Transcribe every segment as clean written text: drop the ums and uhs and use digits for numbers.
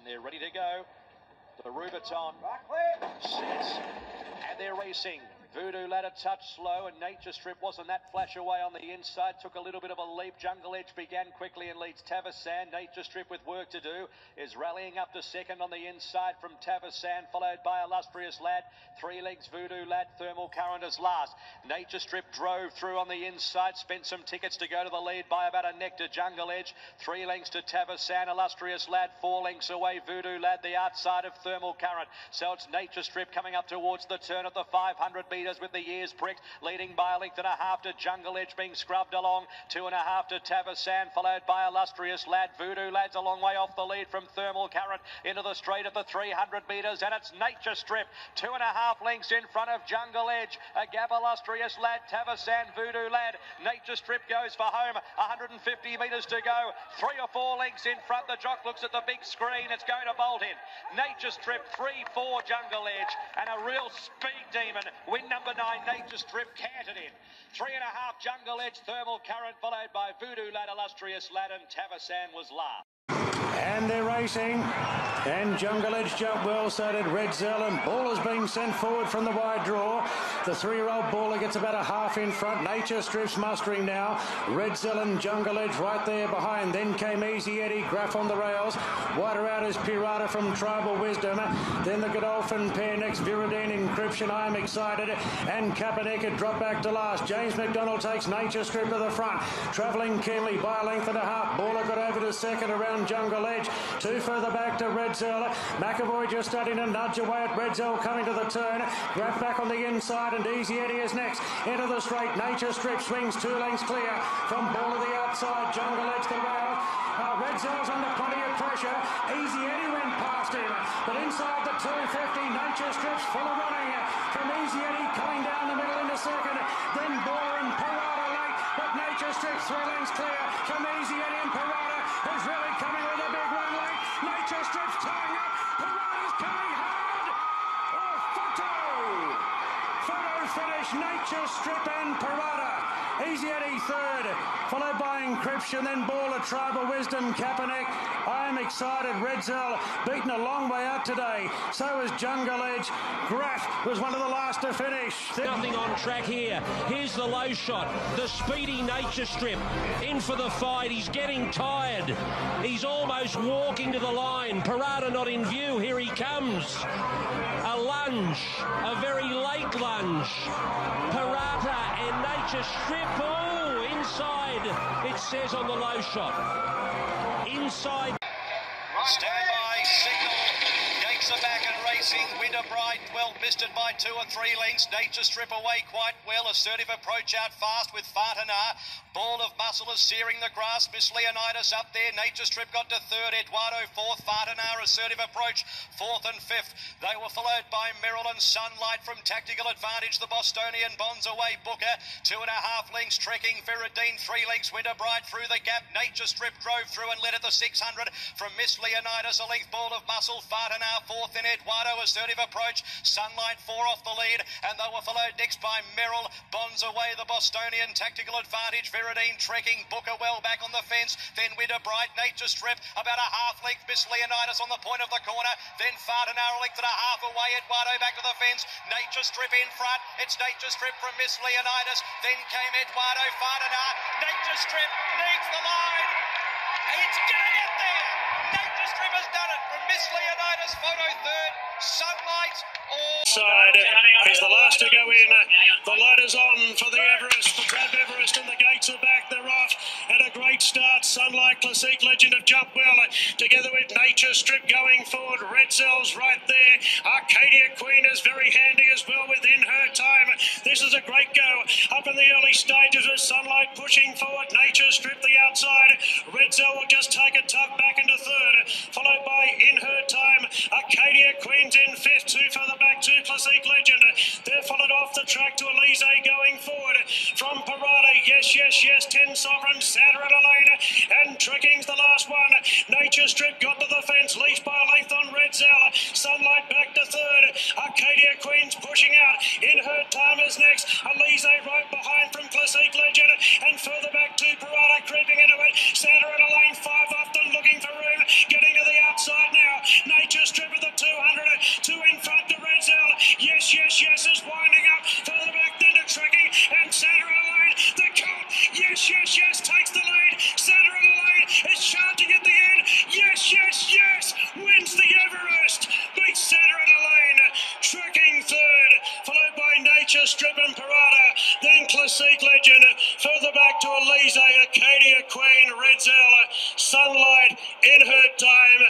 They're ready to go. The Rubiton sets, and they're racing. Voodoo Ladder touched slow, and Nature Strip wasn't that flash away on the inside. Took a little bit of a leap. Jungle Edge began quickly and leads Tavasan. Nature Strip with work to do is rallying up to second on the inside from Tavasan, followed by Illustrious Lad. Three legs Voodoo Lad, Thermal Current is last. Nature Strip drove through on the inside, spent some tickets to go to the lead by about a neck to Jungle Edge. 3 lengths to Tavasan, Illustrious Lad, 4 lengths away Voodoo Lad, the outside of Thermal Current. So it's Nature Strip coming up towards the turn at the 500 metres with the ears pricked, leading by a length and a half to Jungle Edge, being scrubbed along. 2.5 to Tavasan, followed by Illustrious Lad. Voodoo Lad's a long way off the lead from Thermal Current into the straight at the 300 metres, and it's Nature Strip 2.5 lengths in front of Jungle Edge. A gap Illustrious Lad, Tavasan, Voodoo Lad. Nature Strip goes for home. 150 metres to go. 3 or 4 lengths in front. The jock looks at the big screen. It's going to bolt in. Nature Strip 3-4 Jungle Edge, and a real speed demon. Win number 9. Nature Strip canted in. 3.5 Jungle Edge, Thermal Current, followed by Voodoo Lad, Illustrious Lad, and Tavasan was last. And they're racing, and Jungle Edge jumped well, so did Red Zell, and Baller's being sent forward from the wide draw. The 3-year-old Baller gets about a half in front. Nature Strip's mustering now. Red Zell and Jungle Edge right there behind. Then came Easy Eddie, Graph on the rails. Wider out is Pirata from Tribal Wisdom. Then the Godolphin pair next, Viridine Encryption, I Am Excited, and Kaepernick had dropped back to last. James McDonald takes Nature Strip to the front. Travelling keenly by a length and a half. Baller got over to second around Jungle Edge. 2 further back to Red Zell. McAvoy just starting to nudge away at Red Zell coming to the turn. Grab back on the inside, and Easy Eddie is next. Into the straight. Nature Strip swings 2 lengths clear from Ball to the outside. Jungle Edge the rail. Red Zell's under plenty of pressure. Easy Eddie went past him, but inside the 250, Nature Strip's full of running from Easy Eddie coming down the middle into second. Then Baller and Pirata late, but Nature Strip 3 lengths clear from Easy Eddie and Pirata, who's really coming with a big run late. Nature Strip's tying up. Pirata's coming hard. Photo finish. Nature Strip and Pirata. Easy Eddie third, followed by Encryption, then Baller, Tribal Wisdom, Kaepernick. I Am Excited, Red Zell, beaten a long way out today. So is Jungle Edge. Graph was one of the last to finish. Nothing on track here. Here's the low shot. The speedy Nature Strip in for the fight. He's getting tired. He's almost walking to the line. Pirata not in view. Here he comes. A lunge, a very late lunge. Pirata and Nature Strip. Oh, inside, it says on the low shot. Inside. Standby signal. Gates are back and racing. Winter Bright, well misted by 2 or 3 lengths. Nature Strip away quite well. Assertive approach out fast with Fartanar. Ball of Muscle is searing the grass. Miss Leonidas up there. Nature Strip got to third. Eduardo fourth. Fartanar assertive approach 4th and 5th. They were followed by Merrill and Sunlight from Tactical Advantage. The Bostonian bonds away. Booker 2.5 lengths. Trekking Viridine 3 lengths. Winter Bright through the gap. Nature Strip drove through and led at the 600 from Miss Leonidas. A length Ball of Muscle. Fartanar 4th in Eduardo. Assertive approach. Sunlight 4 off the lead, and they were followed next by Merrill. Bonds away the Bostonian. Tactical Advantage. Viridine trekking. Booker well back on the fence. Then Winter Bright. Nature Strip about a half length. Miss Leonidas on the point of the corner. Then Fartanar a length and a half away. Eduardo back to the fence. Nature Strip in front. It's Nature Strip from Miss Leonidas. Then came Eduardo. Fartanar. Nature Strip needs the line. It's gonna get there. Nature Strip has done it from Miss Leonidas. Photo third. Sunlight. Side is the last to go in. The light is on for the Everest, the Tab Everest, and the gates are back. They're off. And a great start. Sunlight, Classique Legend of Jump Well, together with Nature Strip going forward. Red Zell's right there. Arcadia Queen is very handy as well within her time. This is a great go up in the early stages with Sunlight pushing forward. Nature Strip the outside. Red Zell will just take a tuck back into third, followed by In Her Time. Arcadia Queen's in 5th. 2 further back to Classique Legend. They're followed off the track to Elise going forward from Pirata. Yes, 10 Sovereign, Santa and Elena, and Trekking's the last one. Nature Strip got to the fence, leashed by a length on Red Zell. Sunlight back to third. Arcadia Queen's pushing out. In Her Time is next. Elise right behind from Classique Legend, and further back to Pirata creeping into it. Santa and Elaine 5 off them looking for room, getting to the outside now. Strip and Parada, then Classique Legend, further back to Elise, Acadia Queen, Redzell, Sunlight in her time,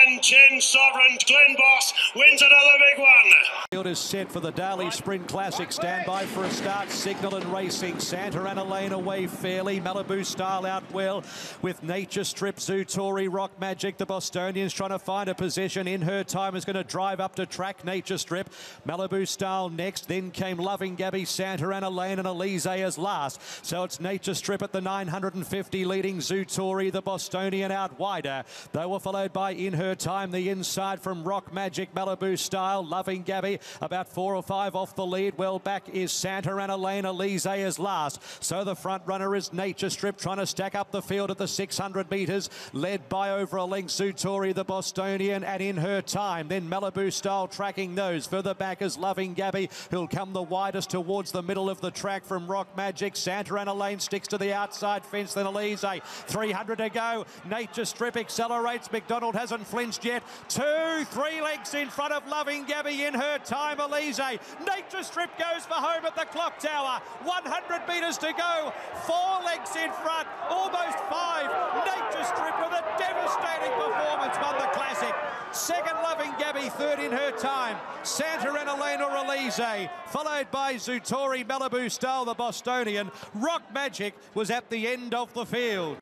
and 10 Sovereigns, Glen Boss wins another big one. Field is set for the Daly Sprint Classic. Stand by for a start. Signal and Racing. Santa Ana Lane away fairly. Malibu Style out well with Nature Strip, Zootori, Rock Magic. The Bostonians trying to find a position in her time is going to drive up to track Nature Strip. Malibu Style next. Then came Loving Gabby, Santa Ana Lane and Elise as last. So it's Nature Strip at the 950 leading Zootori, the Bostonian out wider. They were followed by In Her Time, the inside from Rock Magic, Malibu Style, Loving Gabby about 4 or 5 off the lead. Well back is Santa Ana Lane, Elise as last. So the front runner is Nature Strip trying to stack up the field at the 600 metres, led by over a length Zootori, the Bostonian, and In Her Time. Then Malibu Style tracking those. Further back is Loving Gabby, who'll come the widest towards the middle of the track from Rock Magic. Santa Ana Lane sticks to the outside fence, then Elise. 300 to go. Nature Strip accelerates. McDonald hasn't flinched yet. 2-3 lengths in front of Loving Gabby. In Her Time, Elise. Nature Strip goes for home at the clock tower. 100 metres to go. 4 lengths in front. Almost 5. Nature Strip with a devastating performance won the Classic. Second, Loving Gabby. Third, In Her Time. Santa Ana Lane or Elise. Followed by Zootori, Malibu Style, the Bostonian. Rock Magic was at the end of the field.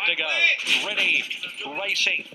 To go, ready, racing,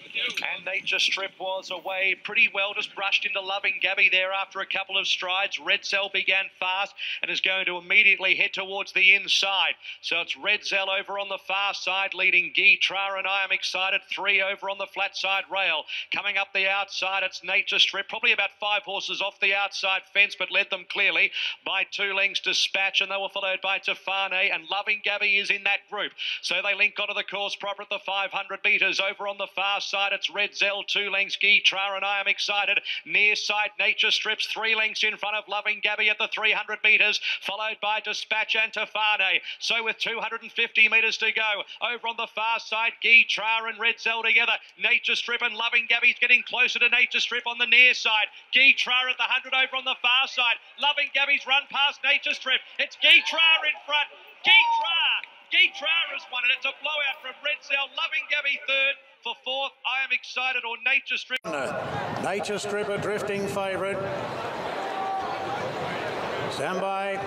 and Nature Strip was away pretty well, just brushed into Loving Gabby there after a couple of strides. Redzell began fast and is going to immediately head towards the inside. So it's Redzell over on the far side leading Guy Tra, and I am excited. 3 over on the flat side rail. Coming up the outside, it's Nature Strip, probably about 5 horses off the outside fence, but led them clearly by 2 lengths Dispatch, and they were followed by Tefane, and Loving Gabby is in that group. So they link onto the course proper at the 500 metres. Over on the far side, it's Redzell, 2 lengths Guy Tra, and I am excited. Near side, Nature Strips, 3 lengths in front of Loving Gabby at the 300 metres, followed by Dispatch and Tefane. So with 250 metres to go, over on the far side, Guy Tra and Redzell together. Nature Strip and Loving Gabby's getting closer to Nature Strip on the near side. Guy Tra at the 100 over on the far side. Loving Gabby's run past Nature Strip. It's Guy Tra in front. Guy Tra has won it. It's a blowout from Redzell. Loving Gabby third. For fourth, I am excited, or Nature Strip. Nature Strip, a drifting favourite. Stand by.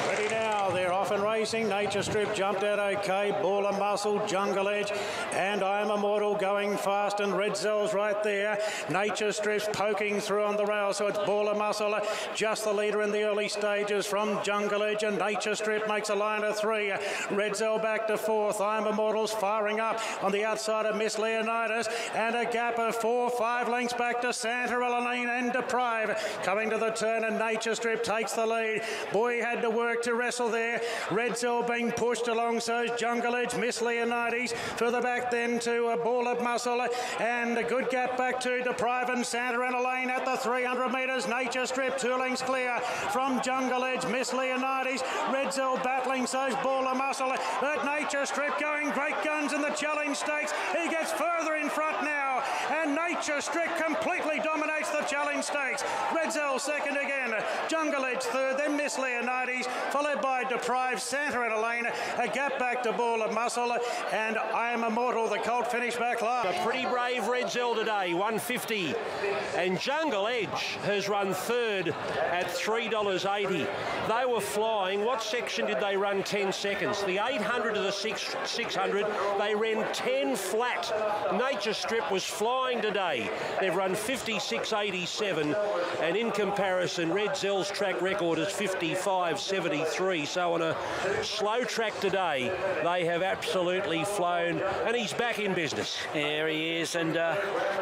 Ready now. They're off and racing. Nature Strip jumped out okay. Ball of Muscle, Jungle Edge, and I Am Immortal going fast, and Redzell's right there. Nature Strip's poking through on the rail, so it's Ball of Muscle, just the leader in the early stages from Jungle Edge, and Nature Strip makes a line of 3. Redzell back to 4th. I Am Immortal's firing up on the outside of Miss Leonidas, and a gap of 4-5 lengths back to Santa Ana Lane and Deprive. Coming to the turn, and Nature Strip takes the lead. Boy had to work to wrestle there. Redzell being pushed along, so is Jungle Edge, Miss Leonidas. Further back then to a Ball of Muscle, and a good gap back to Deprive and Santa Ana Lane at the 300 metres. Nature Strip 2 lengths clear from Jungle Edge, Miss Leonidas. Redzell battling, so's Ball of Muscle. But Nature Strip going great guns in the Challenge Stakes. He gets further in front now, and Nature Strip completely dominates the Challenge Stakes. Redzell second again, Jungle Edge third, then Miss Leonidas, followed by Deprive, Santa Ana Lane, a gap back to Ball of Muscle, and I Am Immortal, the colt finish back last. A pretty brave Redzell today, 150. And Jungle Edge has run third at $3.80. They were flying. What section did they run 10 seconds? The 800 to the 600, they ran 10 flat. Nature Strip was flying today. They've run 56.87, and in comparison, Redzell's track record is 55.73. So on a slow track today, they have absolutely flown, and he's back in business. There he is, and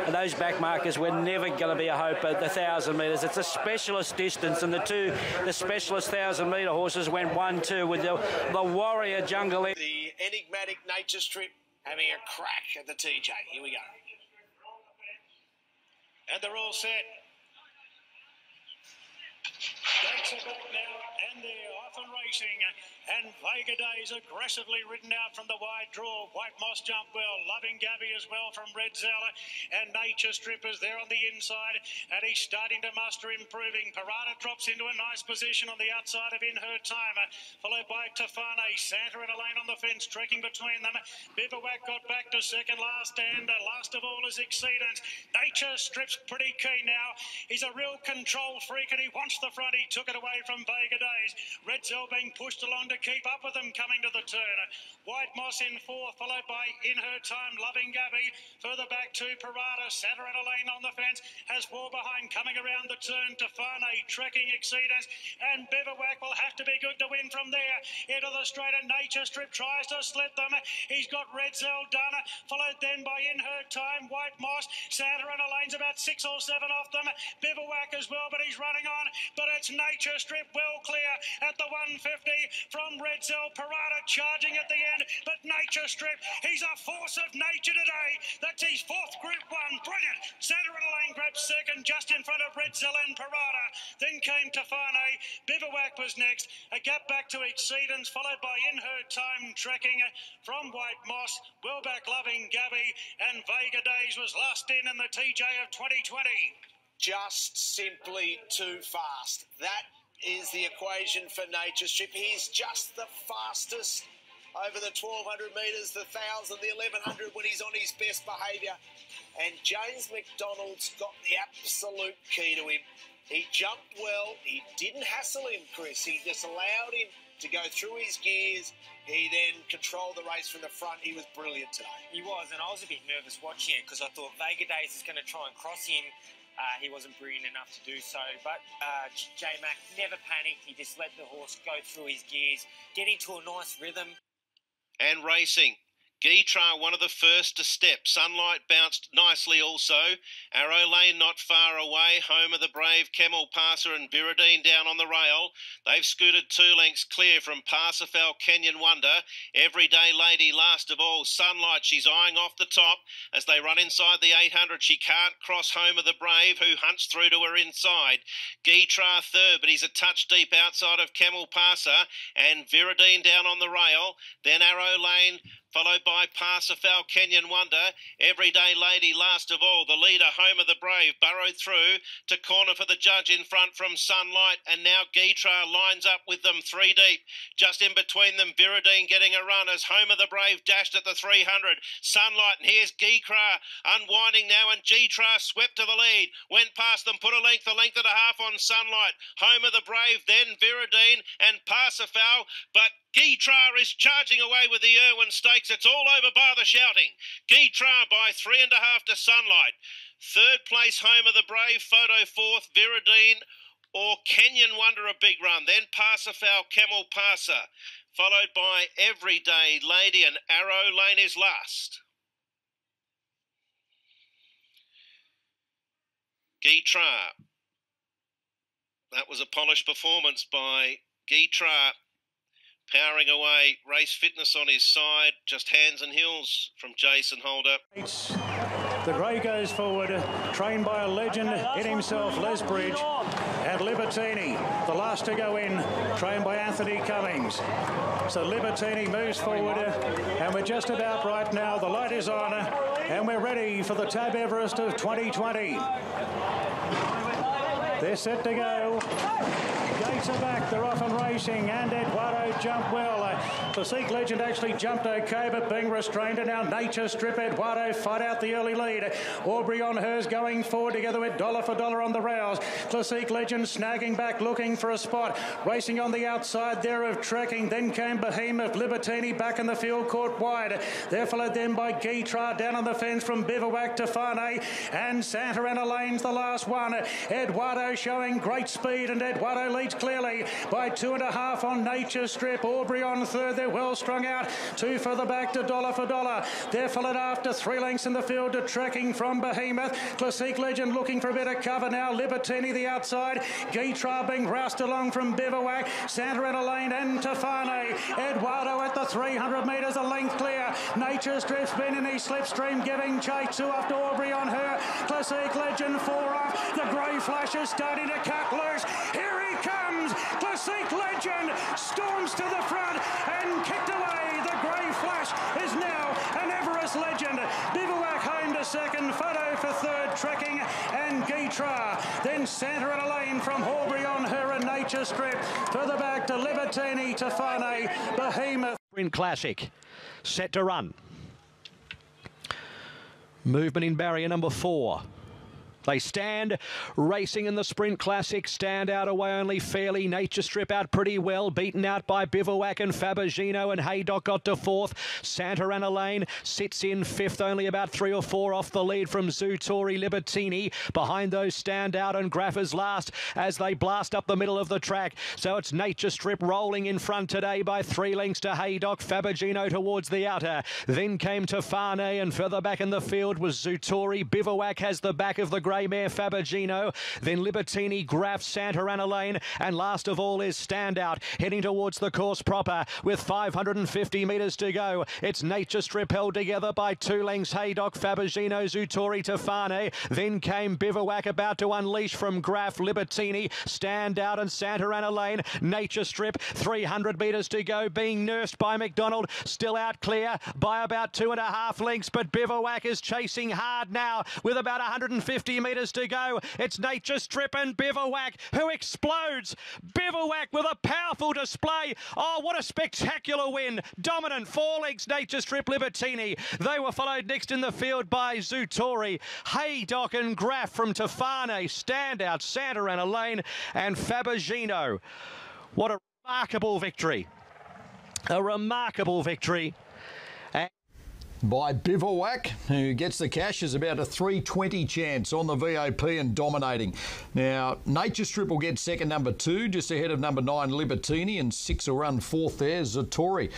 those back markers were never going to be a hope at the 1,000 metres. It's a specialist distance, and the specialist 1,000-metre horses went 1-2 with the Warrior Jungle. The enigmatic Nature Strip having a crack at the TJ. Here we go. And they're all set. Lights are back now, and they're off and racing. And Vega Days aggressively ridden out from the wide draw. White Moss jumped well. Loving Gabby as well from Red Zeller. And Nature Strip is there on the inside. And he's starting to muster, improving. Parada drops into a nice position on the outside of In Her Time. Followed by Tafane. Santa and Elaine on the fence, trekking between them. Bivouac got back to second last. And last of all is Exceedance. Nature Strip's pretty keen now. He's a real control freak and he wants the front. He took it away from Vega Days. Red Zell being pushed along to keep up with them coming to the turn. White Moss in fourth, followed by In Her Time, Loving Gabby. Further back to Parada, Saturana Lane on the fence, has four behind coming around the turn. Tafane, trekking Exceedance, and Bivouac will have to be good to win from there. Into the straight, and Nature Strip tries to slit them. He's got Red Zell done, followed then by In Her Time, White Moss. Saturana Lane's about 6 or 7 off them. Bivouac as well, but he's running on. But it's Nature Strip well clear at the 150 from Red Zell. Parada charging at the end, but Nature Strip, he's a force of nature today. That's his fourth Group 1. Brilliant. Saturana Lane grabs second just in front of Red Zell and Parada. Then came Tafane. Bivouac was next. A gap back to Exceedance, followed by In Her Time trekking from White Moss. Well back Loving Gabby, and Vega Days was last in the TJ of 2020. Just simply too fast. That is the equation for Nature Strip. He's just the fastest over the 1,200 metres, the 1,000, the 1,100 when he's on his best behaviour. And James McDonald's got the absolute key to him. He jumped well. He didn't hassle him, Chris. He just allowed him to go through his gears. He then controlled the race from the front. He was brilliant today. He was, and I was a bit nervous watching it because I thought Vega Days is going to try and cross him. He wasn't brilliant enough to do so, but J-Mac never panicked. He just let the horse go through his gears, get into a nice rhythm. And racing. Guitra, one of the first to step. Sunlight bounced nicely also. Arrow Lane not far away. Home of the Brave, Camel Passer and Viridine down on the rail. They've scooted 2 lengths clear from Parsifal, Kenyan Wonder. Everyday Lady last of all. Sunlight, she's eyeing off the top. As they run inside the 800, she can't cross Home of the Brave, who hunts through to her inside. Guitra third, but he's a touch deep outside of Camel Passer. And Viridine down on the rail. Then Arrow Lane, followed by Parsifal, Kenyan Wonder. Everyday Lady last of all. The leader, Home of the Brave, burrowed through to corner for the judge in front from Sunlight. And now Guitra lines up with them 3 deep. Just in between them, Viridine getting a run as Home of the Brave dashed at the 300. Sunlight, and here's Guitra unwinding now, and Guitra swept to the lead. Went past them, put a length and a half on Sunlight. Home of the Brave, then Viridine and Parsifal. But Guitra is charging away with the Irwin Stakes. It's all over by the shouting. Guitra by 3.5 to Sunlight. Third place, Home of the Brave. Photo fourth, Viridine or Kenyan Wonder, a big run. Then Parsifal, Camel Passer. Followed by Everyday Lady, and Arrow Lane is last. Guitra. That was a polished performance by Guitra. Powering away, race fitness on his side, just hands and heels from Jason Holder. The grey goes forward, trained by a legend in himself, Les Bridge, and Libertini, the last to go in, trained by Anthony Cummings. So Libertini moves forward, and we're just about right now. The light is on, and we're ready for the Tab Everest of 2020. They're set to go. Gates are back, they're off and racing, and Eduardo jumped well. The Sikh legend actually jumped okay, but being restrained, and now Nature Strip, Eduardo fight out the early lead. Aubrey on hers going forward together with Dollar for Dollar on the rails. Classique Legend snagging back, looking for a spot. Racing on the outside there of Trekking. Then came Behemoth, Libertini back in the field, caught wide. They're followed then by Guitra down on the fence from Bivouac to Fane. And Santa Ana Lane's the last one. Eduardo showing great speed, and Eduardo leads clearly by 2.5 on Nature Strip. Aubrey on third, they're well strung out. 2 further back to Dollar for Dollar. They're followed after 3 lengths in the field to Trekking from Behemoth. Classique Legend looking for a bit of cover now. Libertini the outside. Guitra being roused along from Bivouac. Santa Ana Lane and Tafane. Eduardo at the 300 metres, a length clear. Nature Strip's been in his slipstream, giving chase. 2 after Aubrey on her. Classique Legend 4 off. The grey flash is starting to cut loose. Here he comes Classique Legend, storms to the front and kicked away. The grey flash is now an Everest legend. Bivouac home to second, Photo for third, Trekking and Guitra. Then Santa Ana Lane from Horbury on her and Nature Strip. Further back to Libertini, Tofane, Behemoth. Sprint Classic, set to run. Movement in barrier number 4. They stand racing in the Sprint Classic. Stand out away only fairly. Nature Strip out pretty well. Beaten out by Bivouac and Fabergino, and Haydock got to 4th. Santa Ana Lane sits in 5th, only about 3 or 4 off the lead from Zutori Libertini. Behind those Stand Out and Graffers last as they blast up the middle of the track. So it's Nature Strip rolling in front today by 3 lengths to Haydock. Fabergino towards the outer. Then came Tofane, and further back in the field was Zutori. Bivouac has the back of the grey mare Fabergino, then Libertini, Graff, Santa Ana Lane, and last of all is Standout, heading towards the course proper with 550 metres to go. It's Nature Strip held together by 2 lengths, Haydock, Fabergino, Zutori, Tofane. Then came Bivouac about to unleash from Graff, Libertini, Standout and Santa Ana Lane. Nature Strip, 300 metres to go, being nursed by McDonald, still out clear by about 2.5 lengths, but Bivouac is chasing hard now with about 150 metres to go. It's Nature Strip and Bivouac who explodes. Bivouac with a powerful display. Oh, what a spectacular win. Dominant 4 lengths, Nature Strip, Libertini. They were followed next in the field by Zutori, Haydock and Graff from Tofane, Standout, Santa Ana Lane and Fabergino. What a remarkable victory. A remarkable victory. By Bivouac, who gets the cash, is about a 320 chance on the VOP and dominating. Now, Nature Strip will get second, number 2, just ahead of number 9, Libertini, and 6 will run 4th there, Zatori.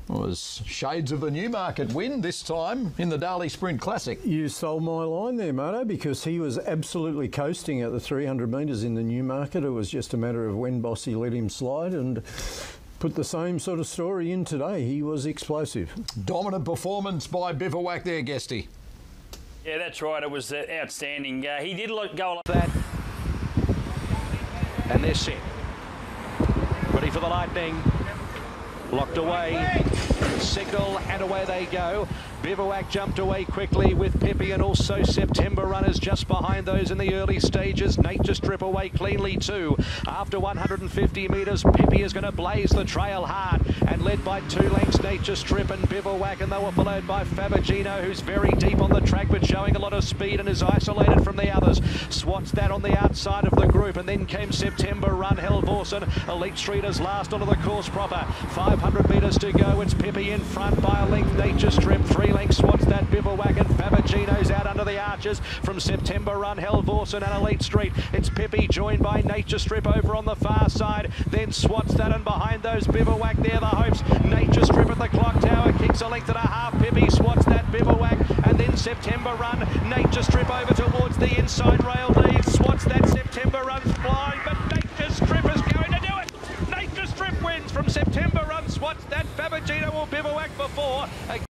Well, there's shades of the Newmarket win this time in the Darley Sprint Classic. You stole my line there, Marto, because he was absolutely coasting at the 300 metres in the Newmarket. It was just a matter of when Bossy let him slide, and put the same sort of story in today. He was explosive. Dominant performance by Bivouac there, Guesty. Yeah, that's right. It was outstanding. He did go like that. And they're set. Ready for the Lightning. Locked away. Signal, and away they go. Bivouac jumped away quickly with Pippi, and also September runners just behind those in the early stages. Nature Strip away cleanly too. After 150 metres, Pippi is going to blaze the trail hard, and led by 2 lengths, Nature Strip and Bivouac, and they were followed by Fabergino, who's very deep on the track but showing a lot of speed and is isolated from the others. Swats that on the outside of the group, and then came September Run, Helvorsen. Elite Street is last onto the course proper. 500 metres to go. It's Pippi in front by a length. Nature Strip 3 lengths, Swats that, Bivouac and Fabergino's out under the arches from September Run, Helvorsen and Elite Street. It's Pippi joined by Nature Strip over on the far side. Then Swats that, and behind those Bivouac there, the hopes. Nature Strip at the clock tower, kicks a length and a half. Pippi, Swats that, Bivouac, and then September Run. Nature Strip over towards the inside rail lead. Swats that, September Run fly.